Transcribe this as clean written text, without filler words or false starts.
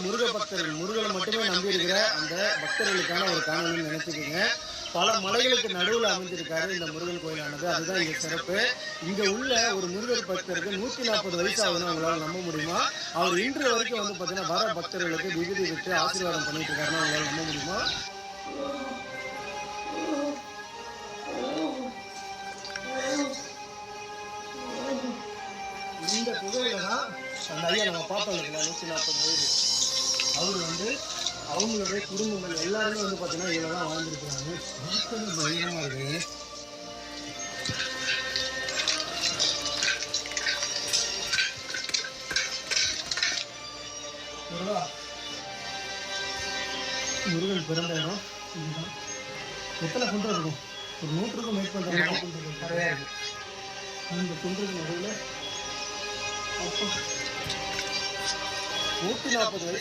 முருக பக்தர்கள் முருகனை மட்டுமே நம்பி இருக்கிற அந்த பக்தர்களுக்கான ஒரு காணொலின்னு நினைச்சுக்கோங்க. பல மலைகளுக்கு நடுவில் அமைஞ்சிருக்காரு இந்த முருகன் கோயிலானது. அதுதான் இங்க சிறப்பு. இங்க உள்ள ஒரு முருகர் பக்தருக்கு 140 வயசு ஆகுதுன்னு உங்களால நம்ப முடியுமா? அவர் இன்று வரைக்கும் வந்து பாத்தீங்கன்னா வர பக்தர்களுக்கு விபூதி விட்டு ஆசீர்வாதம் பண்ணிட்டு இருக்காருன்னா உங்களால நம்ப முடியுமா? இந்த புகையில தான் அந்த ஐயா நம்ம பார்த்தோம் இல்லைங்களா 140 வயது அவர் வந்து அவங்களுடைய குடும்பங்கள் எல்லாருமே வந்து பார்த்தீங்கன்னா இதில் தான் வாழ்ந்துருக்குறாங்க. பயங்கரமாக இருக்கு. முருகன் பிறந்த இடம் இதுதான். எத்தனை குன்றம் இருக்கும்? ஒரு 100க்கும் மேற்பட்ட நிறையா இருக்கு. அந்த குன்றுக்கு நடுவில் 140 வயசு